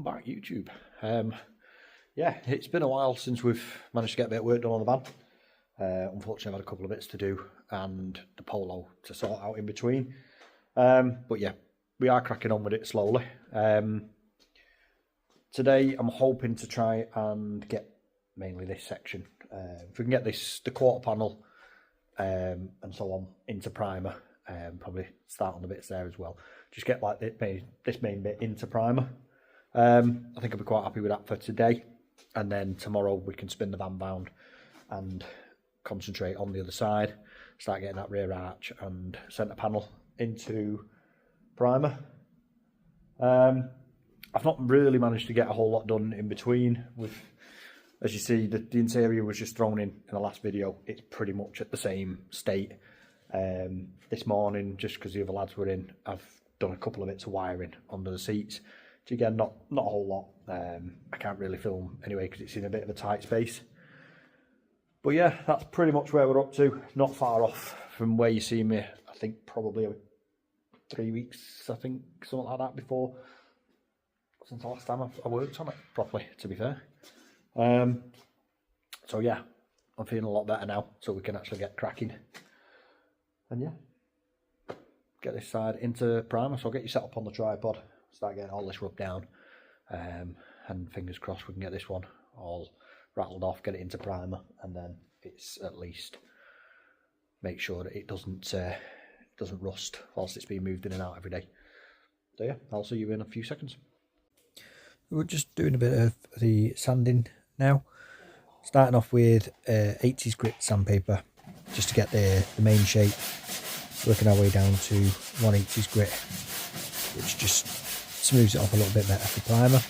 back, YouTube. Yeah, it's been a while since we've managed to get a bit of work done on the van. Unfortunately, I've had a couple of bits to do and the Polo to sort out in between. But yeah, we are cracking on with it slowly. Today, I'm hoping to try and get mainly this section. If we can get the quarter panel and so on into primer, probably start on the bits there as well. Just get like this main bit into primer. I think I'll be quite happy with that for today, and then tomorrow we can spin the van round and concentrate on the other side, start getting that rear arch and centre panel into primer. I've not really managed to get a whole lot done in between. As you see, the interior was just thrown in the last video. It's pretty much at the same state. This morning, just because the other lads were in, I've done a couple of bits of wiring under the seats. Which again, not a whole lot. I can't really film anyway because it's in a bit of a tight space. But yeah, that's pretty much where we're up to. Not far off from where you see me. I think probably 3 weeks, I think, something like that before. Since the last time I worked on it properly, to be fair. So yeah, I'm feeling a lot better now, so we can actually get cracking. And yeah, get this side into primer. So I'll get you set up on the tripod, start getting all this rubbed down, and fingers crossed we can get this one all rattled off, get it into primer, and then it's at least make sure that it doesn't rust whilst it's being moved in and out every day. So yeah, I'll see you in a few seconds. We're just doing a bit of the sanding now, starting off with 80s grit sandpaper just to get the main shape, working our way down to 180s grit, which just smooths it off a little bit better for primer.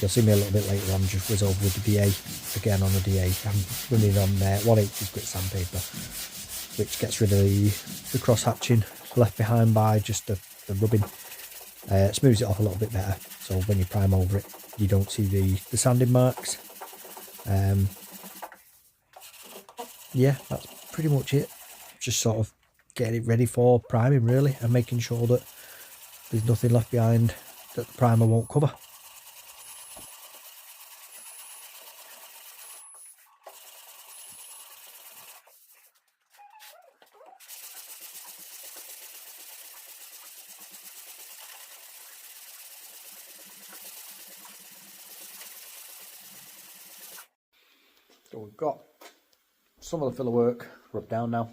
You'll see me a little bit later on just whiz over with the DA. Again on the DA, I'm running on 180s grit sandpaper, which gets rid of the cross hatching left behind by just the rubbing. Smooths it off a little bit better, so when you prime over it you don't see the sanding marks. Yeah, that's pretty much it. Just sort of getting it ready for priming really, and making sure that there's nothing left behind that the primer won't cover. So we've got some of the filler work rubbed down now.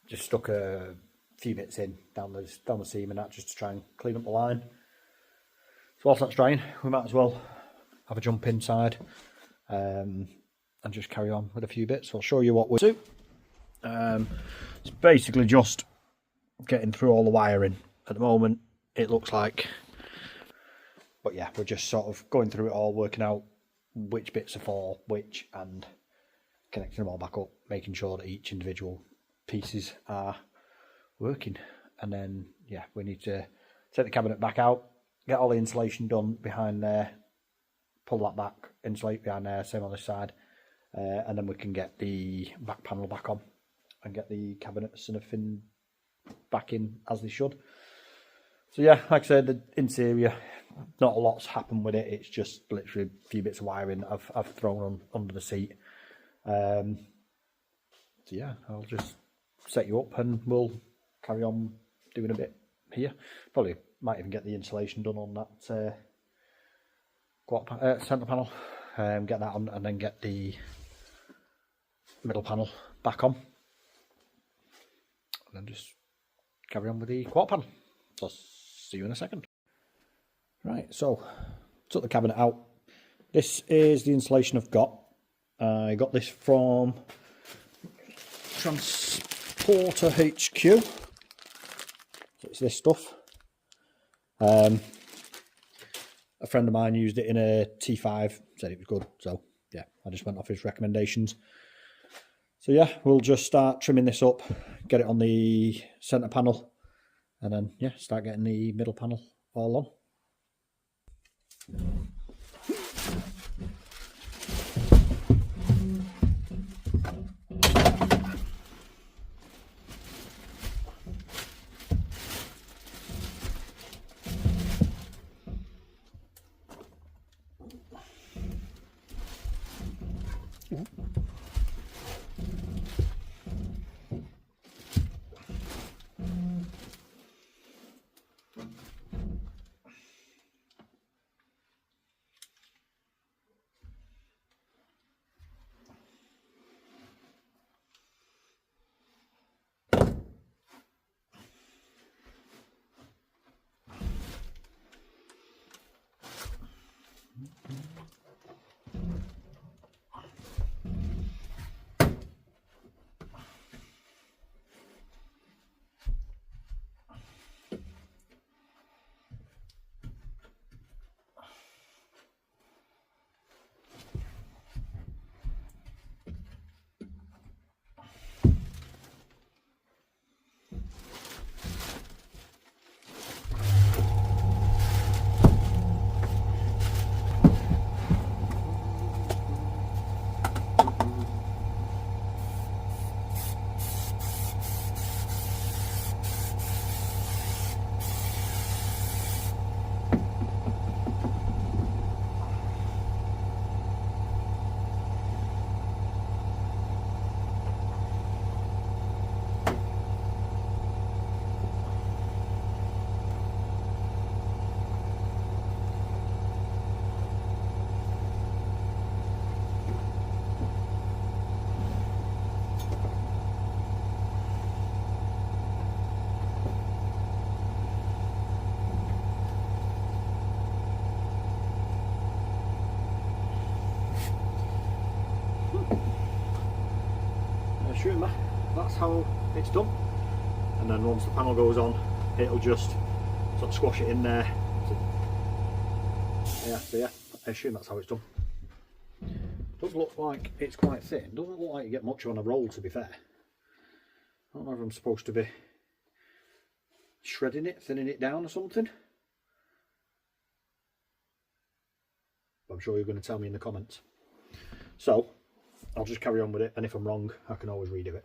Just stuck a few bits in down the seam and that, just to try and clean up the line. So whilst that's drying, we might as well have a jump inside and just carry on with a few bits. So I'll show you what we do. It's basically just getting through all the wiring at the moment, it looks like. But yeah, we're just sort of going through it all, working out which bits are for which and connecting them all back up, making sure that each individual pieces are working. And then yeah, we need to take the cabinet back out, get all the insulation done behind there, pull that back, insulate behind there, same on this side, and then we can get the back panel back on and get the cabinets and everything back in as they should. So yeah, like I said, the interior, not a lot's happened with it. It's just literally a few bits of wiring I've thrown on under the seat. So yeah, I'll just set you up and we'll carry on doing a bit here. Probably might even get the insulation done on that centre panel. Get that on and then get the middle panel back on. And then just carry on with the quarter panel. So see you in a second. Right, so took the cabinet out. This is the insulation I've got. I got this from Transporter HQ. So it's this stuff. A friend of mine used it in a T5, said it was good. So yeah, I just went off his recommendations. So yeah, we'll just start trimming this up, get it on the centre panel, and then yeah, start getting the middle panel all on. Assuming that's how it's done, and then once the panel goes on, it'll just sort of squash it in there. So yeah, I assume that's how it's done. Does look like it's quite thin. Doesn't look like you get much on a roll, to be fair. I don't know if I'm supposed to be shredding it, thinning it down or something. I'm sure you're going to tell me in the comments. So I'll just carry on with it, and if I'm wrong, I can always redo it.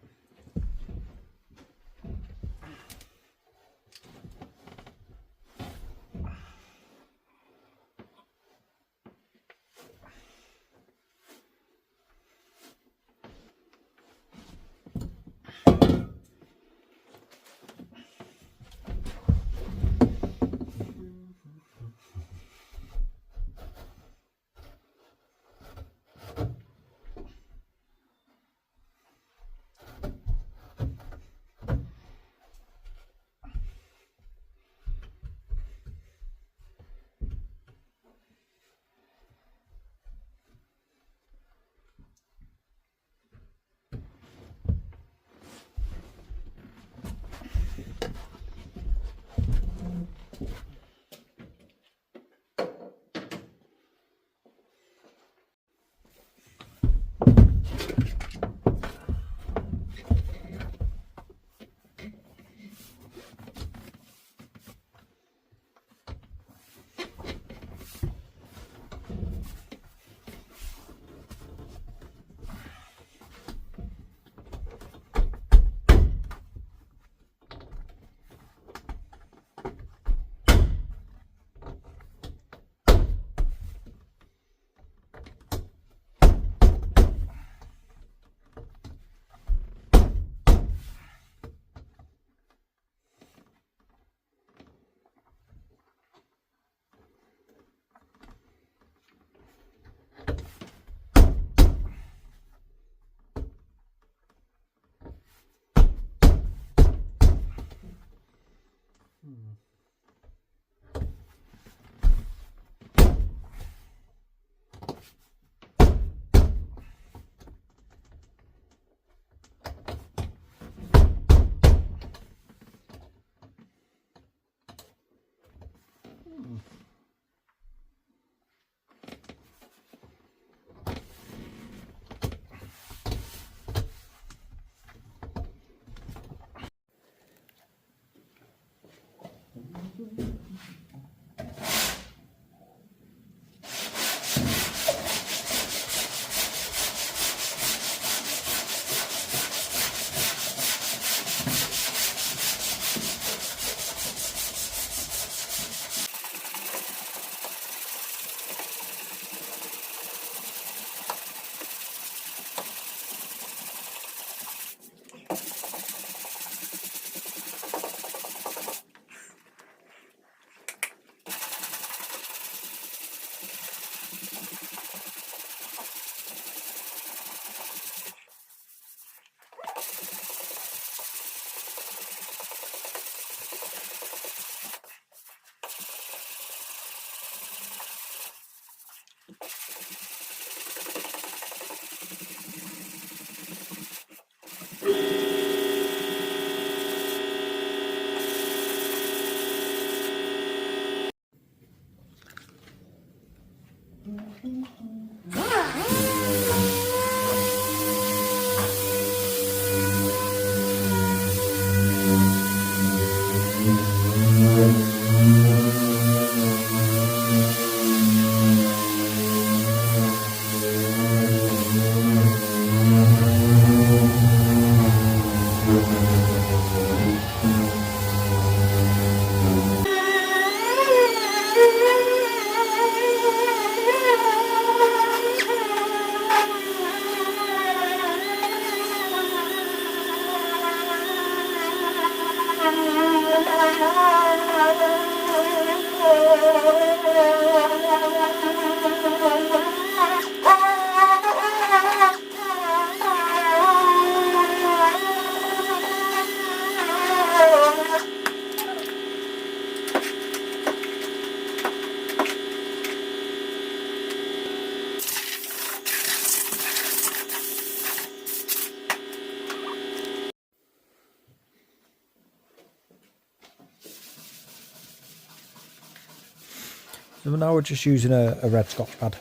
So now we're just using a red Scotch pad,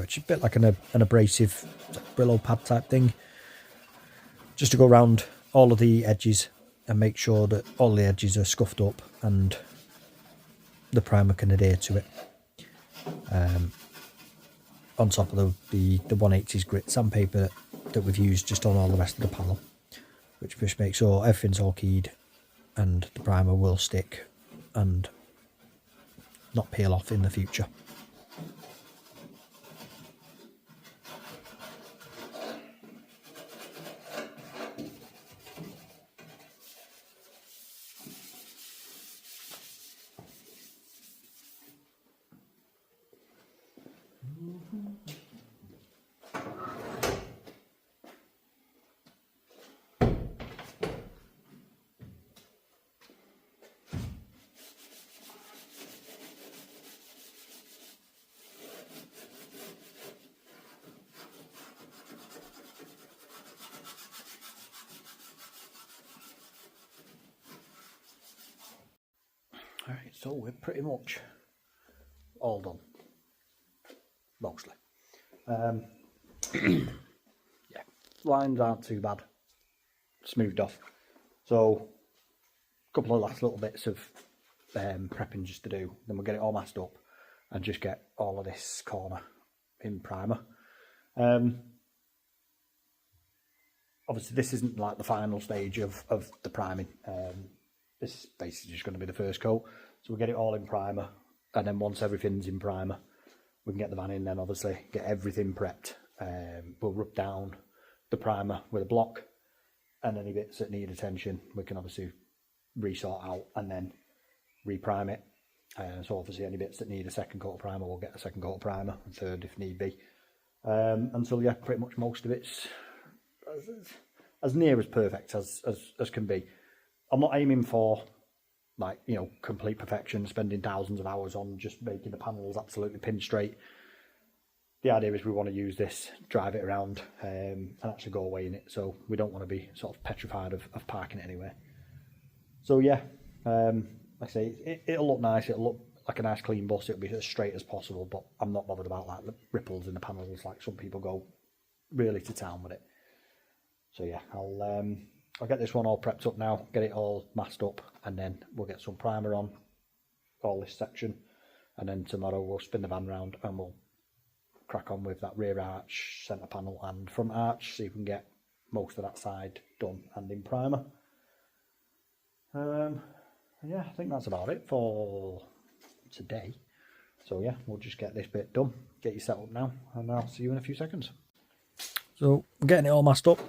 which is a bit like an abrasive Brillo pad type thing, just to go around all of the edges and make sure that all the edges are scuffed up and the primer can adhere to it. On top of the 180s grit sandpaper that we've used just on all the rest of the panel, which just makes sure everything's all keyed and the primer will stick and not peel off in the future. Alright, so we're pretty much all done, mostly. Yeah, lines aren't too bad, smoothed off. So, a couple of last little bits of prepping just to do, then we'll get it all masked up and just get all of this corner in primer. Obviously this isn't like the final stage of the priming. This is basically just going to be the first coat. So we'll get it all in primer, and then once everything's in primer, we can get the van in then, obviously, get everything prepped. We'll rub down the primer with a block, and any bits that need attention, we can obviously resort out and then reprime it. So obviously any bits that need a second coat of primer, we'll get a second coat of primer, and third if need be. Until, yeah, pretty much most of it's as near as perfect as can be. I'm not aiming for, like, you know, complete perfection, spending thousands of hours on just making the panels absolutely pin straight. The idea is we want to use this, drive it around, and actually go away in it. So we don't want to be sort of petrified of parking it anywhere. So yeah, like I say, it'll look nice. It'll look like a nice clean bus. It'll be as straight as possible, but I'm not bothered about like the ripples in the panels like some people go really to town with it. So yeah, I'll get this one all prepped up now, get it all masked up, and then we'll get some primer on all this section, and then tomorrow we'll spin the van round and we'll crack on with that rear arch, centre panel and front arch, see if we can get most of that side done and in primer. Yeah, I think that's about it for today. So yeah, we'll just get this bit done, get you set up now, and I'll see you in a few seconds. So I'm getting it all masked up.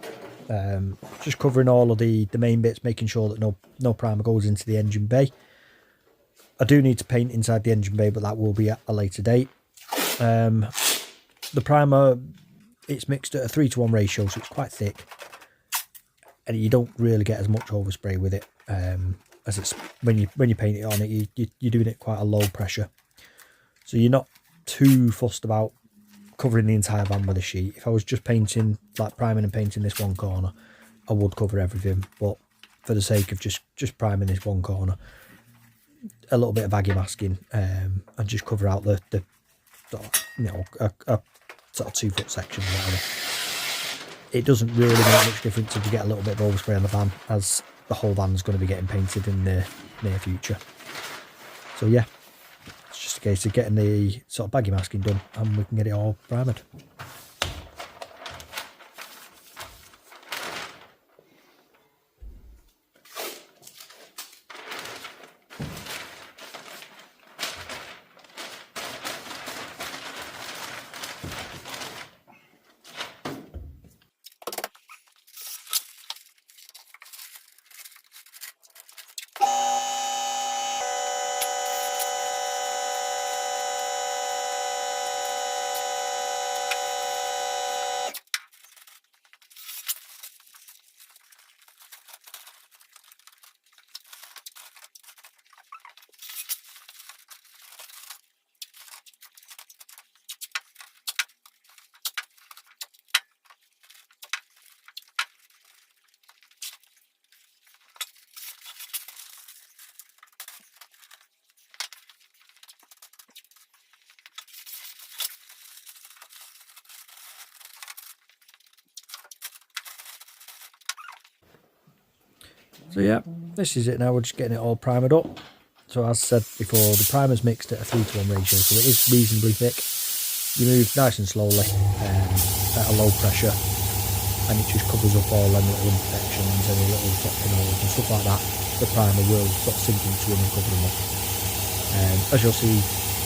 Just covering all of the main bits, making sure that no primer goes into the engine bay. I do need to paint inside the engine bay, but that will be at a later date. The primer, it's mixed at a 3:1 ratio, so it's quite thick, and you don't really get as much overspray with it as it's when you paint it on it. You're doing it quite a low pressure, so you're not too fussed about covering the entire van with a sheet. If I was just painting, like priming and painting this one corner, I would cover everything, but for the sake of just priming this one corner, a little bit of baggy masking, and just cover out the you know, a sort of 2 foot section or whatever. It doesn't really make much difference if you get a little bit of overspray on the van, as the whole van's going to be getting painted in the near future. So yeah, it's just a case of getting the sort of baggy masking done and we can get it all primed. So yeah, this is it now. We're just getting it all primered up. So as I said before, the primer's mixed at a 3:1 ratio, so it is reasonably thick. You move nice and slowly at a low pressure, and it just covers up all them little imperfections, any little sort of pinholes and stuff like that. The primer will sort of sink into them and cover them up. As you'll see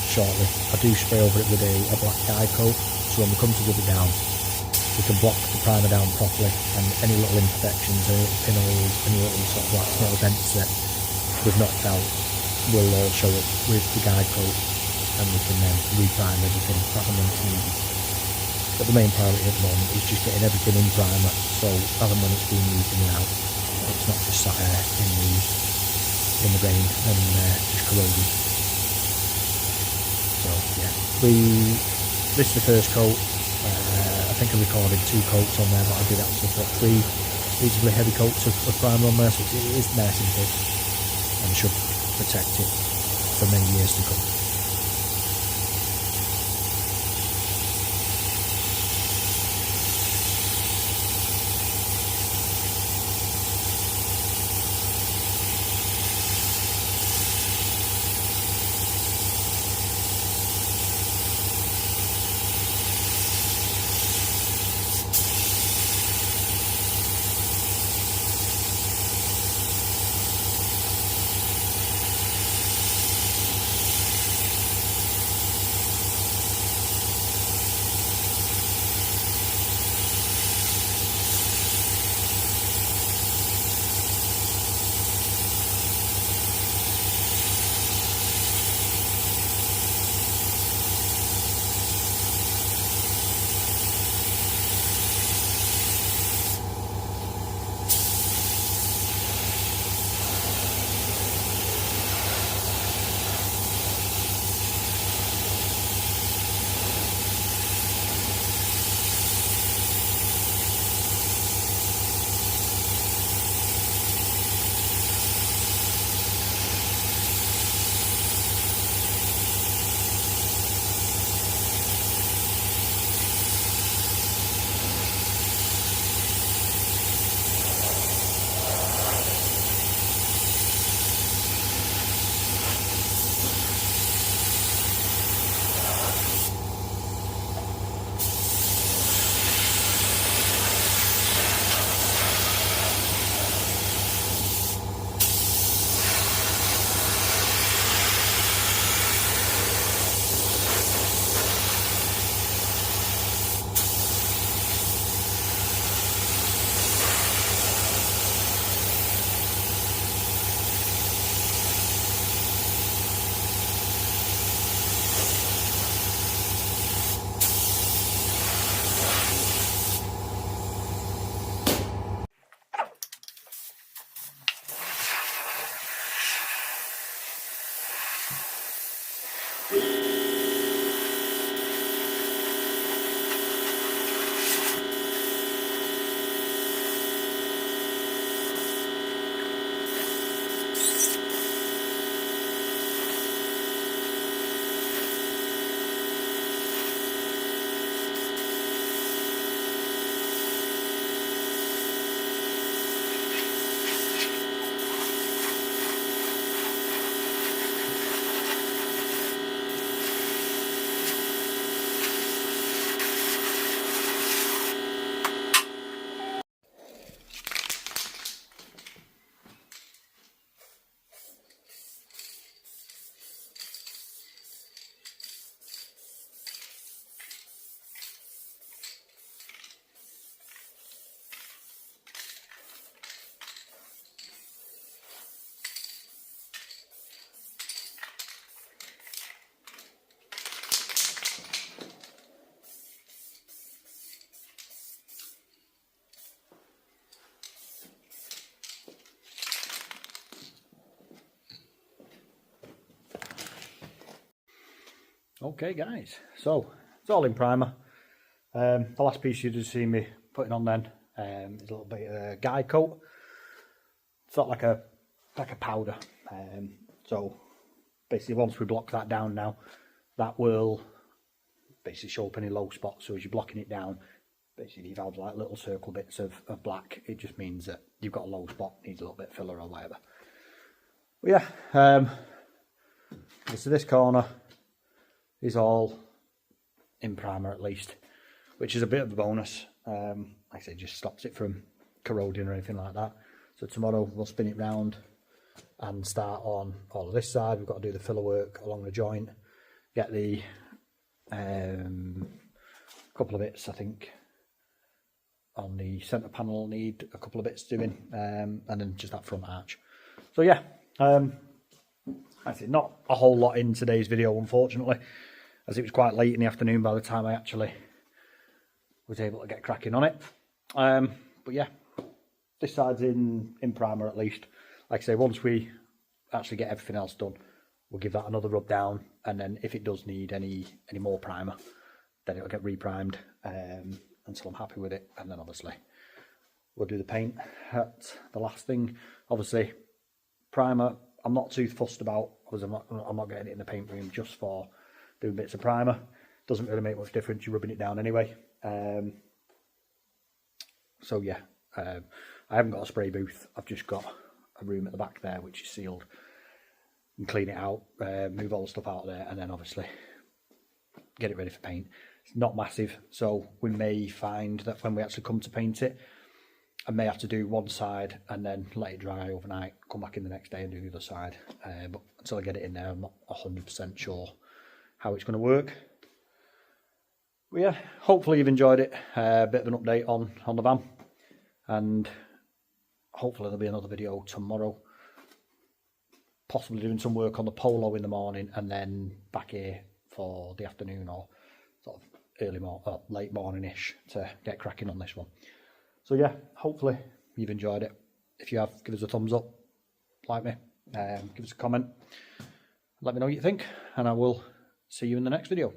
shortly, I do spray over it with a black guide coat, so when we come to rub it down, we can block the primer down properly, and any little imperfections, any little pinholes, any little sort of like little dents that we've knocked out will all show up with the guide coat, and we can then reprime everything as and when it's needed. But the main priority at the moment is just getting everything in primer, so as and when it's being used in and out, it's not just sat there in the rain and just corroding. So yeah, this is the first coat. I think I recorded 2 coats on there, but I did actually put 3 reasonably heavy coats of primer on there, so it is nice and thick and should protect it for many years to come. Okay guys, so it's all in primer. The last piece you just see me putting on then is a little bit of guide coat. It's not like a powder. So basically once we block that down now, that will basically show up any low spots. So as you're blocking it down, basically if you've had like little circle bits of black, it just means that you've got a low spot, needs a little bit of filler or whatever. But yeah, so this corner is all in primer at least, which is a bit of a bonus. Like I say, just stops it from corroding or anything like that. So tomorrow we'll spin it round and start on all of this side. We've got to do the filler work along the joint, get the couple of bits, I think, on the centre panel need a couple of bits doing, and then just that front arch. So yeah, I think not a whole lot in today's video, unfortunately, as it was quite late in the afternoon by the time I actually was able to get cracking on it. But yeah, this side's in primer at least. Like I say, once we actually get everything else done, we'll give that another rub down, and then if it does need any more primer, then it'll get re-primed until I'm happy with it, and then obviously we'll do the paint at the last thing. Obviously, primer, I'm not too fussed about, because I'm not getting it in the paint room just for doing bits of primer. Doesn't really make much difference, you're rubbing it down anyway. So yeah, I haven't got a spray booth, I've just got a room at the back there which is sealed, and clean it out, move all the stuff out of there, and then obviously get it ready for paint. It's not massive, so we may find that when we actually come to paint it, I may have to do one side and then let it dry overnight, come back in the next day and do the other side. But until I get it in there, I'm not 100% sure how it's going to work. But yeah, hopefully you've enjoyed it. A bit of an update on the van, and hopefully there'll be another video tomorrow. Possibly doing some work on the Polo in the morning, and then back here for the afternoon or sort of late morning-ish to get cracking on this one. So yeah, hopefully you've enjoyed it. If you have, give us a thumbs up, like me, give us a comment, let me know what you think, and I will see you in the next video.